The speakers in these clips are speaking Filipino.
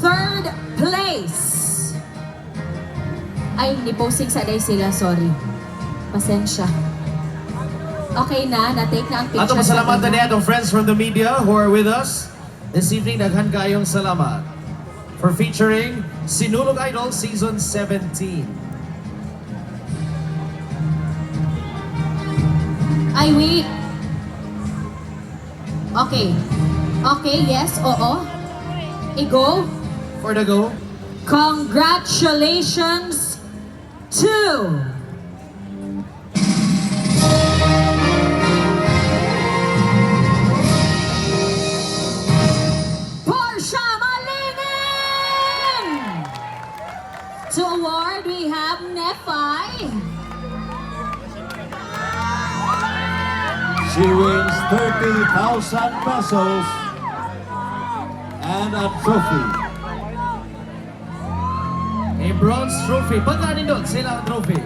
third place. Ay, ni-posting sa day sila, sorry. Pasensya. Okay na, na-take na ang picture. Atong pasalamatan niya atong friends from the media who are with us this evening. Daghan kayong salamat for featuring Sinulog Idol Season 17. Ay, wait. Okay. Okay, yes, oo. I-go. For the go. Congratulations to Portia Malingin! To award, we have Nephi. She wins 30,000 pesos and a trophy. A bronze trophy. Pagkanin doon sila ang trophy.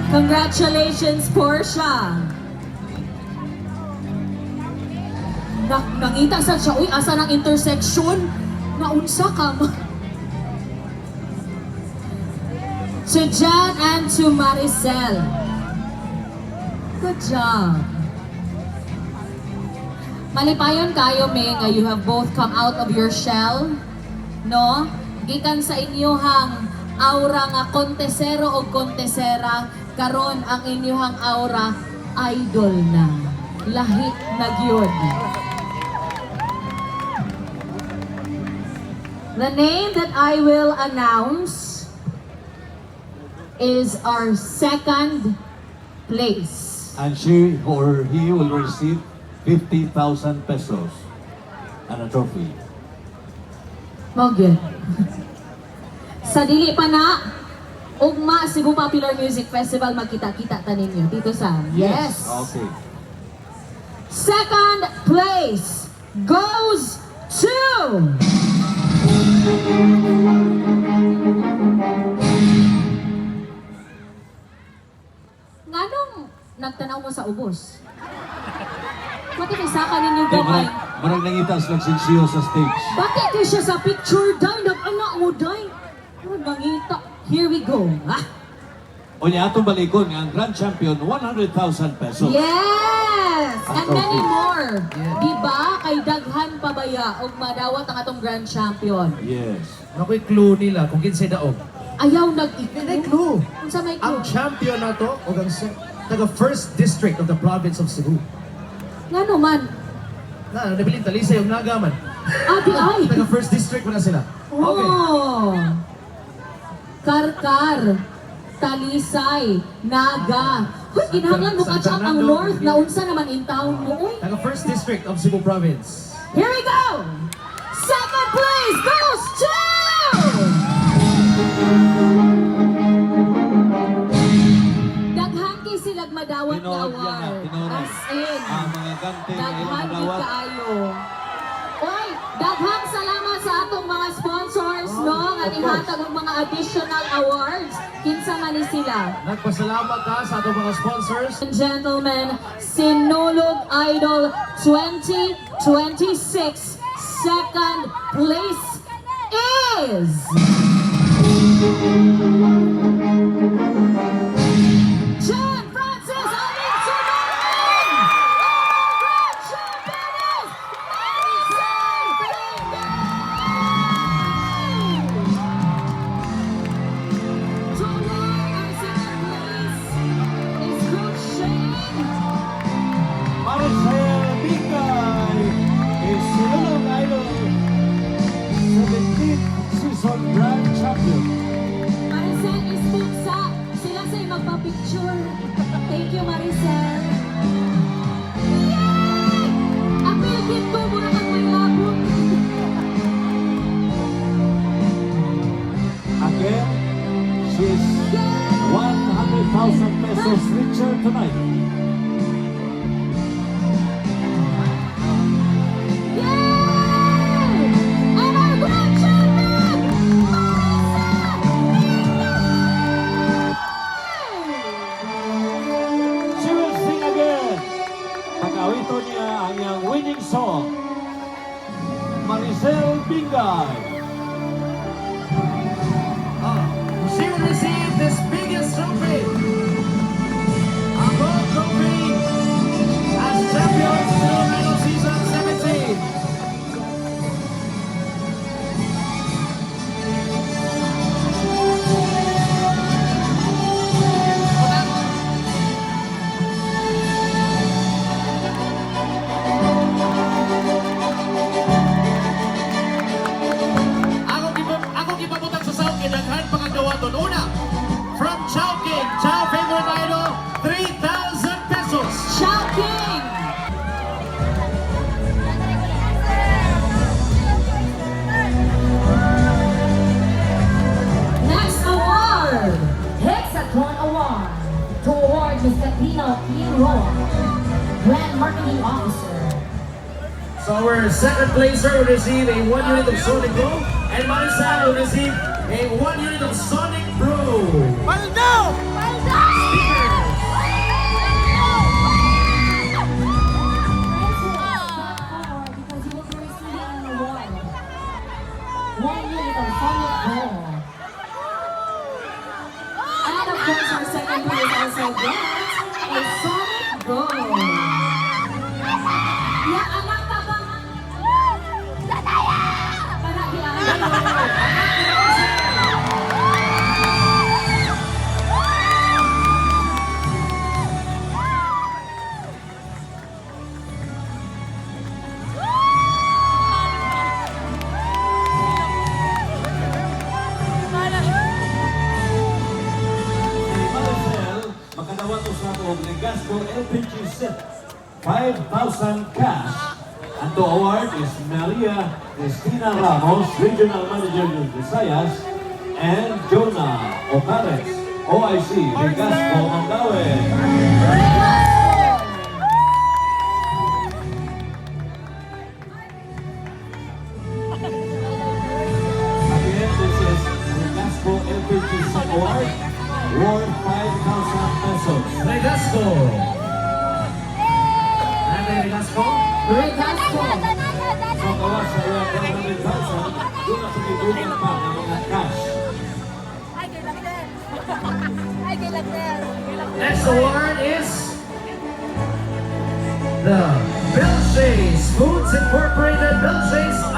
Congratulations, Portia. Nangita sa siya, uy, asa ng intersection? Naunsa ka mo. To Jan and to Maricel. Good job. Malipayon kayo, May, nga you have both come out of your shell. No? Gikan sa inyohang aura nga kontesero o kontesera, karon ang inyohang aura idol na. Lahi na gyud. The name that I will announce is our second place. And she or he will receive 50,000 pesos and a trophy. Magyud. Sa dili pa na, ugma Cebu Popular Music Festival, magkita-kita ta ninyo dito sa yes. Okay. Second place goes to nganong nagtanaw mo sa ubos? Bakit isaka ninyo gamay? Marang nangitas nagsinsiyo sa stage. Bakit kayo siya sa picture, day? Nag-anak mo, day? Mangita. Here we go. Ah. O niya atong balikon nga ang grand champion 100,000 pesos. Yes! And Okay. many more. Diba? Kay daghan pa baya og madawat ang atong grand champion. Yes. Nako'y clue nila kung kinsay daog. Ayaw May nag-ikot. clue. Unsa may Ang clue? champion na to, o ang taga first district of the province of Cebu. Ngano man? Nabiling talisay yung nagaman. Adi ay. Taga first district mo na sila. Okay. Oh. Karkar. Talisay. Naga. Hoy, kinahanglan mo San catch up ang Fernando. north na unsa naman in town mo. Uy. Taga first district of Cebu province. Here we go! Second place goes to... Daghan kay silag madawat na Tinood yan na, award. tinood. As in. Ang mga gante na ilang Daghan kay madawat. kaayo. Oy, daghang salamat sa atong mga sponsors, no? Nga of ihatag ang mga additional awards. Kinsa man ni sila. Nagpasalamat ka sa atong mga sponsors. And gentlemen, Sinulog Idol 2026 second place is John Francis Alinsumarin! Our grand champion is Maricel Pinday! To award our second place is Coach Shane. Maricel Bigay is Sinulog Idol 17th season grand champion. Maricel is punsa. Sila sa'yo magpa-picture. Thank you, Maricel. Yay! Apil kit ko, muna kang may labot. Again, she's 100,000 pesos richer tonight. Yay! And our grand champion, Maricel Pinday! Iboboto niya ang iyang winning song, Maricel Bingay. She will receive this biggest trophy, a gold trophy, as champion Sinulog Idol Season 17. Ako gipabutang sa sound kay daghan pagkagawa doon. Una, from Chowking, Chow Favorite Idol, 3,000 pesos. Shouting! Next award! Hexagon Award to award Ms. Katrina Quiro, Brand Marketing Officer. So our second placer will receive a 1 unit of Sonic Go, and Maricel will receive a 1 unit of Sonic Brew. Because you will be receiving an award. 1 unit of Sonic Ball. And of course, our second place also gets a Sonic Go. Ya, anak ka ba? Para Maricel, makadawa to sa og Legasco LPG set, 5,000 cash. And the award is Maria Cristina Ramos, Regional Manager ng Visayas, and Jonah Ocares, OIC, Legasco, Mandaue. Again, this is Legasco LPG set award, worth 5,000 pesos. Regasco. Ano yung Regasco? Regasco. So, kawas sa iya 100,000, doon na sumibugan pa ng mga cash. Next award is the Belchase Foods Incorporated Belchase